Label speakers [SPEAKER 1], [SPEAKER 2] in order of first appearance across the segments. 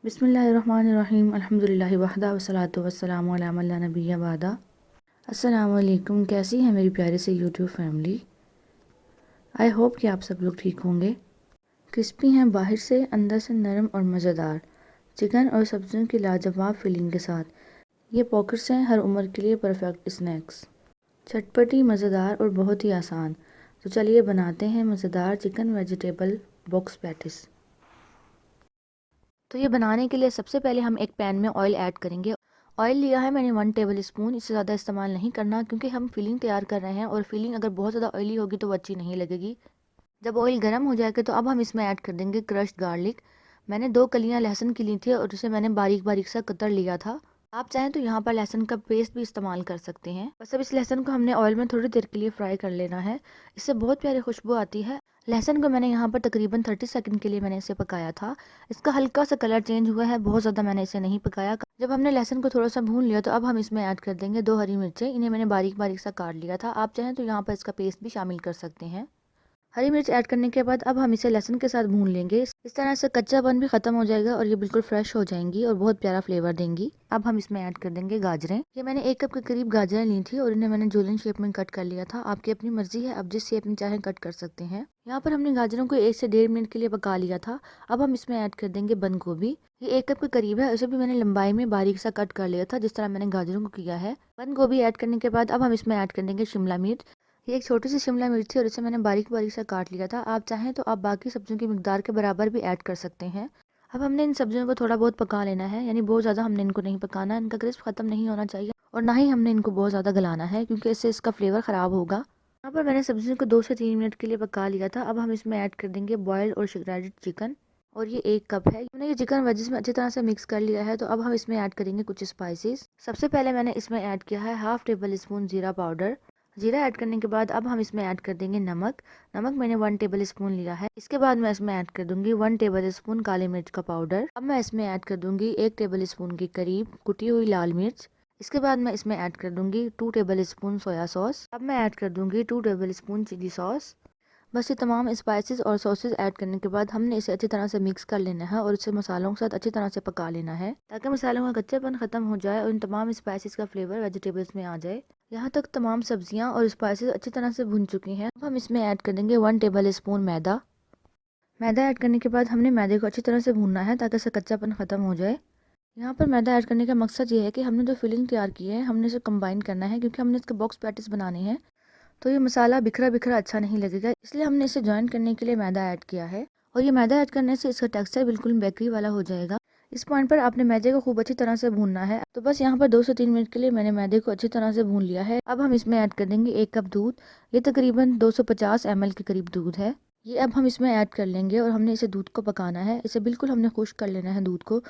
[SPEAKER 1] बिस्मिल्लाहिर्रहमानिर्रहीम अल्हम्दुलिल्लाहि वहदा वस्सलातु वस्सलामु अला मन ला नबिय्य बादा। अस्सलामु अलैकुम। कैसी है मेरी प्यारे से यूट्यूब फैमिली। आई होप कि आप सब लोग ठीक होंगे। क्रिस्पी हैं बाहर से, अंदर से नरम और मज़ेदार चिकन और सब्जियों की लाजवाब फीलिंग के साथ ये पॉकेट्स हैं हर उम्र के लिए परफेक्ट स्नैक्स। चटपटी, मज़ेदार और बहुत ही आसान। तो चलिए बनाते हैं मज़ेदार चिकन वेजिटेबल बॉक्स पैटिस। तो ये बनाने के लिए सबसे पहले हम एक पैन में ऑयल ऐड करेंगे। ऑयल लिया है मैंने 1 टेबल स्पून। इससे ज़्यादा इस्तेमाल नहीं करना क्योंकि हम फिलिंग तैयार कर रहे हैं और फिलिंग अगर बहुत ज़्यादा ऑयली होगी तो वो अच्छी नहीं लगेगी। जब ऑयल गर्म हो जाएगा तो अब हम इसमें ऐड कर देंगे क्रश्ड गार्लिक। मैंने 2 कलियां लहसुन की ली थी और उसे मैंने बारीक बारीक सा कतर लिया था। आप चाहें तो यहाँ पर लहसुन का पेस्ट भी इस्तेमाल कर सकते हैं। बस अब इस लहसुन को हमने ऑयल में थोड़ी देर के लिए फ्राई कर लेना है। इससे बहुत प्यारी खुशबू आती है। लहसुन को मैंने यहाँ पर तकरीबन 30 सेकंड के लिए मैंने इसे पकाया था। इसका हल्का सा कलर चेंज हुआ है, बहुत ज़्यादा मैंने इसे नहीं पकाया। जब हमने लहसुन को थोड़ा सा भून लिया तो अब हम इसमें ऐड कर देंगे 2 हरी मिर्चें। इन्हें मैंने बारीक बारीक सा काट लिया था। आप चाहें तो यहाँ पर इसका पेस्ट भी शामिल कर सकते हैं। हरी मिर्च ऐड करने के बाद अब हम इसे लहसुन के साथ भून लेंगे। इस तरह से कच्चापन भी खत्म हो जाएगा और ये बिल्कुल फ्रेश हो जाएंगी और बहुत प्यारा फ्लेवर देंगी। अब हम इसमें ऐड कर देंगे गाजरें। ये मैंने 1 कप के करीब गाजरें ली थी और इन्हें मैंने जुलियन शेप में कट कर लिया था। आपकी अपनी मर्जी है, आप जिस शेप में चाहें कट कर सकते हैं। यहाँ पर हमने गाजरों को 1 से 1.5 मिनट के लिए पका लिया था। अब हम इसमें ऐड कर देंगे बंद गोभी। ये 1 कप के करीब है। उसे भी मैंने लंबाई में बारीक सा कट कर लिया था जिस तरह मैंने गाजरों को किया है। बंद गोभी ऐड करने के बाद अब हम इसमें ऐड कर देंगे शिमला मिर्च। ये एक छोटी सी शिमला मिर्च थी और इसे मैंने बारीक बारीक सा काट लिया था। आप चाहें तो आप बाकी सब्जियों की मिकदार के बराबर भी ऐड कर सकते हैं। अब हमने इन सब्जियों को थोड़ा बहुत पका लेना है, यानी बहुत ज़्यादा हमने इनको नहीं पकाना। इनका क्रिस्प खत्म नहीं होना चाहिए और ना ही हमने इनको बहुत ज़्यादा गलाना है क्योंकि इससे इसका फ्लेवर ख़राब होगा। यहाँ पर मैंने सब्जियों को 2 से 3 मिनट के लिए पका लिया था। अब हम इसमें ऐड कर देंगे बॉयल्ड और श्रेडेड चिकन और ये 1 कप है। हमने ये चिकन वेजिस में अच्छी तरह से मिक्स कर लिया है। तो अब हम इसमें ऐड करेंगे कुछ स्पाइसेस। सबसे पहले मैंने इसमें ऐड किया है 1/2 टेबल स्पून जीरा पाउडर। जीरा ऐड करने के बाद अब हम इसमें ऐड कर देंगे नमक। नमक मैंने 1 टेबल स्पून लिया है। इसके बाद मैं इसमें ऐड कर दूंगी 1 टेबल स्पून काली मिर्च का पाउडर। अब मैं इसमें ऐड कर दूंगी 1 टेबल स्पून के करीब कुटी हुई लाल मिर्च। इसके बाद मैं इसमें ऐड कर दूंगी 2 टेबल स्पून सोया सॉस। अब मैं ऐड कर दूंगी 2 टेबल स्पून चिली सॉस। बस ये तमाम स्पाइसेस और सॉसेस ऐड करने के बाद हमने इसे अच्छी तरह से मिक्स कर लेना है और इसे मसालों के साथ अच्छी तरह से पका लेना है ताकि मसालों का कच्चापन खत्म हो जाए और इन तमाम स्पाइसेस का फ्लेवर वेजिटेबल्स में आ जाए। यहाँ तक तमाम सब्जियाँ और स्पाइसेस अच्छी तरह से भुन चुकी हैं। अब हम इसमें ऐड कर देंगे 1 टेबल स्पून मैदा। मैदा ऐड करने के बाद हमने मैदे को अच्छी तरह से भूनना है ताकि इसका कच्चापन खत्म हो जाए। यहाँ पर मैदा ऐड करने का मकसद ये है कि हमने जो फिलिंग तैयार की है हमने इसे कंबाइन करना है क्योंकि हमने इसके बॉक्स पैटिस बनाने हैं। तो ये मसाला बिखरा बिखरा अच्छा नहीं लगेगा, इसलिए हमने इसे जॉइन करने के लिए मैदा ऐड किया है। और ये मैदा ऐड करने से इसका टेक्सचर बिल्कुल बेकरी वाला हो जाएगा। इस पॉइंट पर आपने मैदे को खूब अच्छी तरह से भूनना है। तो बस यहाँ पर 2 से 3 मिनट के लिए मैंने मैदे को अच्छी तरह से भून लिया है। अब हम इसमें ऐड कर देंगे 1 कप दूध। ये तकरीबन 250 ml के करीब दूध है। ये अब हम इसमें ऐड कर लेंगे और हमने इसे दूध को पकाना है। इसे बिल्कुल हमने खुश्क कर लेना है दूध को।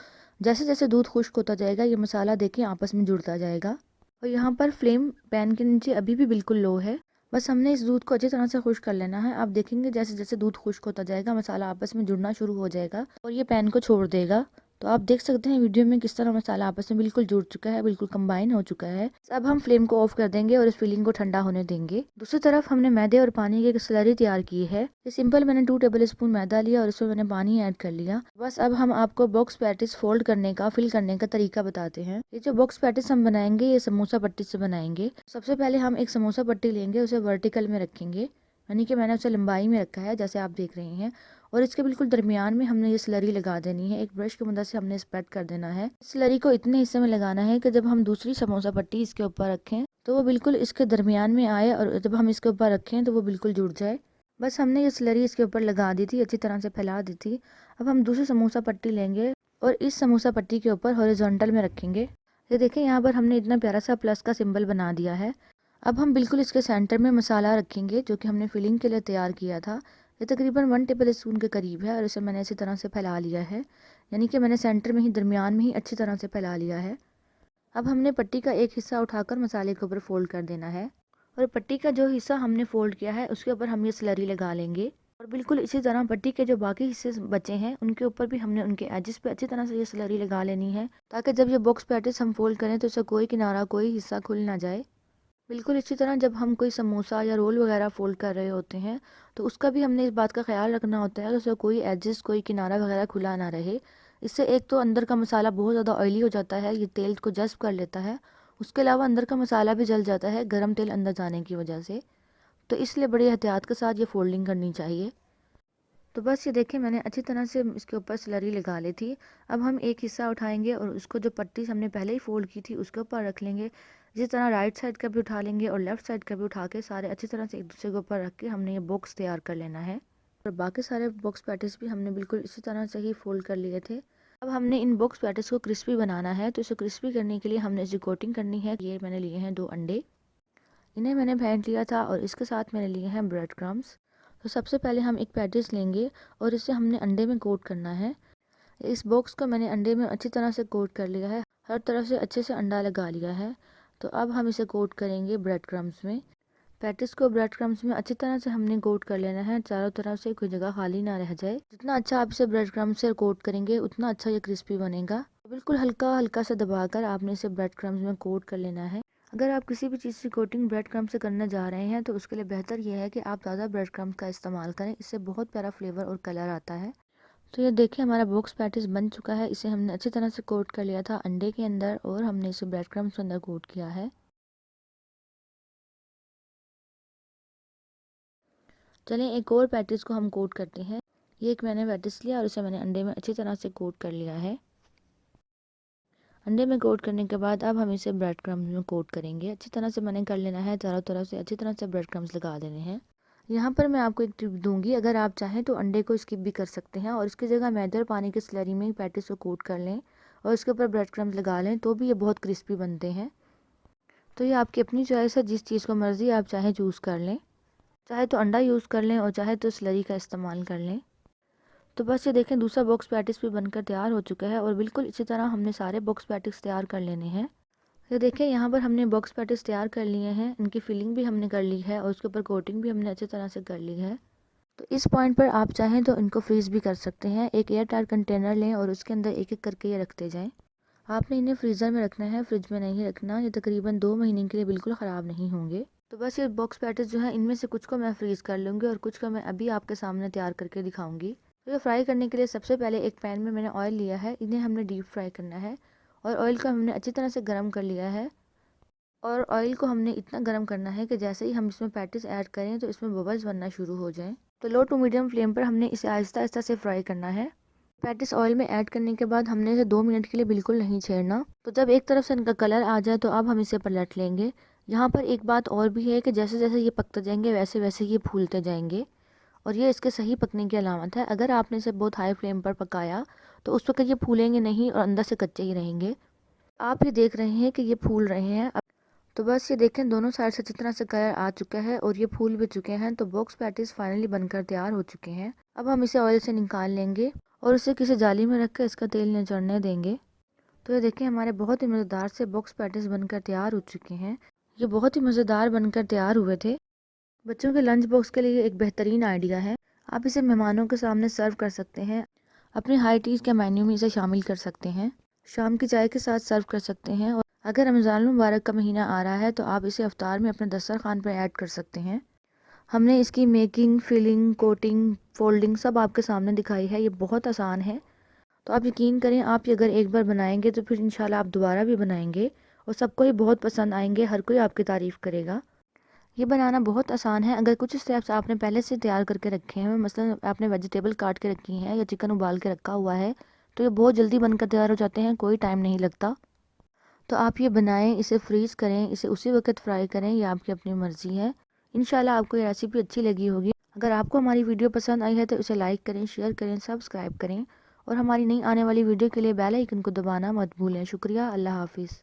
[SPEAKER 1] जैसे जैसे दूध खुश्क होता जाएगा ये मसाला देखिए आपस में जुड़ता जाएगा। और यहाँ पर फ्लेम पैन के नीचे अभी भी बिल्कुल लो है। बस हमने इस दूध को अच्छी तरह से खुश्क कर लेना है। आप देखेंगे जैसे जैसे दूध खुश्क होता जाएगा मसाला आपस में जुड़ना शुरू हो जाएगा और ये पैन को छोड़ देगा। तो आप देख सकते हैं वीडियो में किस तरह मसाला आपस में बिल्कुल जुड़ चुका है, बिल्कुल कंबाइन हो चुका है। अब हम फ्लेम को ऑफ कर देंगे और इस फिलिंग को ठंडा होने देंगे। दूसरी तरफ हमने मैदे और पानी की एक स्लरी तैयार की है। ये सिंपल मैंने 2 टेबल स्पून मैदा लिया और इसमें मैंने पानी ऐड कर लिया। बस अब हम आपको बॉक्स पैटिस फोल्ड करने का, फिल करने का तरीका बताते हैं। ये जो बॉक्स पैटिस हम बनाएंगे ये समोसा पट्टी से बनाएंगे। सबसे पहले हम एक समोसा पट्टी लेंगे, उसे वर्टिकल में रखेंगे, यानी कि मैंने उसे लंबाई में रखा है जैसे आप देख रहे हैं। और इसके बिल्कुल दरमियान में हमने ये स्लरी लगा देनी है। एक ब्रश की मदद से हमने स्प्रेड कर देना है। स्लरी को इतने हिस्से में लगाना है कि जब हम दूसरी समोसा पट्टी इसके ऊपर रखें तो वो बिल्कुल इसके दरमियान में आए और जब हम इसके ऊपर रखें तो वो बिल्कुल जुड़ जाए। बस हमने ये स्लरी इसके ऊपर लगा दी थी, अच्छी तरह से फैला दी थी। अब हम दूसरी समोसा पट्टी लेंगे और इस समोसा पट्टी के ऊपर हॉरिजॉन्टल में रखेंगे। ये देखें यहाँ पर हमने इतना प्यारा सा प्लस का सिंबल बना दिया है। अब हम बिल्कुल इसके सेंटर में मसाला रखेंगे जो कि हमने फिलिंग के लिए तैयार किया था। ये तकरीबन 1 टेबल स्पून के करीब है और इसे मैंने इसी तरह से फैला लिया है, यानी कि मैंने सेंटर में ही, दरमियान में ही अच्छी तरह से फैला लिया है। अब हमने पट्टी का एक हिस्सा उठाकर मसाले के ऊपर फोल्ड कर देना है और पट्टी का जो हिस्सा हमने फोल्ड किया है उसके ऊपर हम ये स्लरी लगा लेंगे। और बिल्कुल इसी तरह पट्टी के जो बाकी हिस्से बचे हैं उनके ऊपर भी हमने उनके एजेस पे अच्छी तरह से ये स्लरी लगा लेनी है ताकि जब ये बॉक्स पैटिस हम फोल्ड करें तो इसका कोई किनारा, कोई हिस्सा खुल ना जाए। बिल्कुल इसी तरह जब हम कोई समोसा या रोल वगैरह फोल्ड कर रहे होते हैं तो उसका भी हमने इस बात का ख्याल रखना होता है कि उसका कोई एजेस, कोई किनारा वगैरह खुला ना रहे। इससे एक तो अंदर का मसाला बहुत ज़्यादा ऑयली हो जाता है, ये तेल को जज़्ब कर लेता है। उसके अलावा अंदर का मसाला भी जल जाता है गरम तेल अंदर जाने की वजह से। तो इसलिए बड़ी एहतियात के साथ ये फोल्डिंग करनी चाहिए। तो बस ये देखें, मैंने अच्छी तरह से इसके ऊपर स्लरी लगा ली थी। अब हम एक हिस्सा उठाएंगे और उसको जो पट्टी हमने पहले ही फोल्ड की थी उसके ऊपर रख लेंगे। इसी तरह राइट साइड का भी उठा लेंगे और लेफ़्ट साइड का भी उठा के सारे अच्छी तरह से एक दूसरे के ऊपर रख के हमने ये बॉक्स तैयार कर लेना है। और बाकी सारे बॉक्स पैटीज भी हमने बिल्कुल इसी तरह से ही फोल्ड कर लिए थे। अब हमने इन बॉक्स पैटीज को क्रिस्पी बनाना है, तो इसे क्रिस्पी करने के लिए हमने इसे कोटिंग करनी है। ये मैंने लिए हैं 2 अंडे, इन्हें मैंने फेंट लिया था और इसके साथ मैंने लिए हैं ब्रेड क्रम्स। तो सबसे पहले हम एक पैटीज लेंगे और इसे हमने अंडे में कोट करना है। इस बॉक्स को मैंने अंडे में अच्छी तरह से कोट कर लिया है, हर तरफ से अच्छे से अंडा लगा लिया है। तो अब हम इसे कोट करेंगे ब्रेड क्रम्स में। पैटीज को ब्रेड क्रम्स में अच्छी तरह से हमने कोट कर लेना है, चारों तरफ से कोई जगह खाली ना रह जाए। जितना अच्छा आप इसे ब्रेड क्रम्स से कोट करेंगे उतना अच्छा ये क्रिस्पी बनेगा। बिल्कुल हल्का हल्का से दबाकर आपने इसे ब्रेड क्रम्स में कोट कर लेना है। अगर आप किसी भी चीज़ की कोटिंग ब्रेड क्रम्स से करने जा रहे हैं तो उसके लिए बेहतर यह है कि आप ज़्यादा ब्रेड क्रम्स का इस्तेमाल करें, इससे बहुत प्यारा फ्लेवर और कलर आता है। तो ये देखिए हमारा बॉक्स पैटीज बन चुका है। इसे हमने अच्छी तरह से कोट कर लिया था अंडे के अंदर और हमने इसे ब्रेड क्रम्स के अंदर कोट किया है। चलें एक और पैटीज को हम कोट करते हैं। ये एक मैंने पैटीज लिया और इसे मैंने अंडे में अच्छी तरह से कोट कर लिया है। अंडे में कोट करने के बाद अब हम इसे ब्रेड क्रम्स में कोट करेंगे। अच्छी तरह से मैंने कर लेना है, चारों तरफ से अच्छी तरह से ब्रेड क्रम्स लगा देने हैं। यहाँ पर मैं आपको एक टिप दूंगी, अगर आप चाहें तो अंडे को स्किप भी कर सकते हैं और इसकी जगह मैदे और पानी की स्लरी में पैटीज को कोट कर लें और इसके ऊपर ब्रेड क्रम्स लगा लें, तो भी ये बहुत क्रिस्पी बनते हैं। तो ये आपकी अपनी चॉइस है, जिस चीज़ को मर्ज़ी आप चाहें चूज़ कर लें। चाहे तो अंडा यूज़ कर लें और चाहे तो स्लरी का इस्तेमाल कर लें। तो बस ये देखें दूसरा बॉक्स पैटीज भी बनकर तैयार हो चुका है और बिल्कुल इसी तरह हमने सारे बॉक्स पैटीज तैयार कर लेने हैं। ये देखें यहाँ पर हमने बॉक्स पैटीज तैयार कर लिए हैं, इनकी फिलिंग भी हमने कर ली है और उसके ऊपर कोटिंग भी हमने अच्छी तरह से कर ली है। तो इस पॉइंट पर आप चाहें तो इनको फ्रीज़ भी कर सकते हैं। एक एयर टाइट कंटेनर लें और उसके अंदर एक एक करके ये रखते जाएँ। आपने इन्हें फ्रीज़र में रखना है, फ्रिज में नहीं रखना। ये तकरीबन 2 महीने के लिए बिल्कुल ख़राब नहीं होंगे। तो बस ये बॉक्स पैटीज जो है इनमें से कुछ को मैं फ्रीज़ कर लूँगी और कुछ को मैं अभी आपके सामने तैयार करके दिखाऊंगी। तो ये फ्राई करने के लिए सबसे पहले एक पैन में मैंने ऑयल लिया है, इन्हें हमने डीप फ्राई करना है और ऑयल को हमने अच्छी तरह से गर्म कर लिया है। और ऑयल को हमने इतना गर्म करना है कि जैसे ही हम इसमें पैटीज ऐड करें तो इसमें बबल्स बनना शुरू हो जाएं। तो लो टू मीडियम फ्लेम पर हमने इसे आहिस्ता आहिस्ता से फ्राई करना है। पैटीज ऑयल में ऐड करने के बाद हमने इसे 2 मिनट के लिए बिल्कुल नहीं छेड़ना। तो जब एक तरफ से इनका कलर आ जाए तो अब हम इसे पलट लेंगे। यहाँ पर एक बात और भी है कि जैसे जैसे ये पकते जाएंगे वैसे वैसे ये फूलते जाएंगे और ये इसके सही पकने की अलामत है। अगर आपने इसे बहुत हाई फ्लेम पर पकाया तो उस वक्त ये फूलेंगे नहीं और अंदर से कच्चे ही रहेंगे। आप ये देख रहे हैं कि ये फूल रहे हैं। तो बस ये देखें दोनों साइड से अच्छी तरह से कलर आ चुका है और ये फूल भी चुके हैं। तो बॉक्स पैटीज फाइनली बनकर तैयार हो चुके हैं। अब हम इसे ऑयल से निकाल लेंगे और इसे किसी जाली में रख कर इसका तेल निचोड़ने देंगे। तो ये देखें हमारे बहुत ही मज़ेदार से बॉक्स पैटीज बनकर तैयार हो चुके हैं। ये बहुत ही मज़ेदार बनकर तैयार हुए थे। बच्चों के लंच बॉक्स के लिए एक बेहतरीन आइडिया है। आप इसे मेहमानों के सामने सर्व कर सकते हैं, अपने हाई टीज के मेन्यू में इसे शामिल कर सकते हैं, शाम की चाय के साथ सर्व कर सकते हैं। और अगर रमज़ान मुबारक का महीना आ रहा है तो आप इसे अफ्तार में अपने दस्तरखान पर ऐड कर सकते हैं। हमने इसकी मेकिंग, फिलिंग, कोटिंग, फोल्डिंग सब आपके सामने दिखाई है। ये बहुत आसान है। तो आप यकीन करें, आप ये अगर एक बार बनाएंगे तो फिर इंशाल्लाह आप दोबारा भी बनाएंगे और सबको ही बहुत पसंद आएंगे, हर कोई आपकी तारीफ़ करेगा। ये बनाना बहुत आसान है। अगर कुछ स्टेप्स आपने पहले से तैयार करके रखे हैं, मसलन आपने वेजिटेबल काट के रखी हैं या चिकन उबाल के रखा हुआ है, तो ये बहुत जल्दी बनकर तैयार हो जाते हैं, कोई टाइम नहीं लगता। तो आप ये बनाएं, इसे फ्रीज़ करें, इसे उसी वक्त फ्राई करें, ये आपकी अपनी मर्ज़ी है। इंशाल्लाह आपको ये रेसिपी अच्छी लगी होगी। अगर आपको हमारी वीडियो पसंद आई है तो इसे लाइक करें, शेयर करें, सब्सक्राइब करें और हमारी नई आने वाली वीडियो के लिए बेल आइकन को दबाना मत भूलें। शुक्रिया। अल्लाह हाफिज़।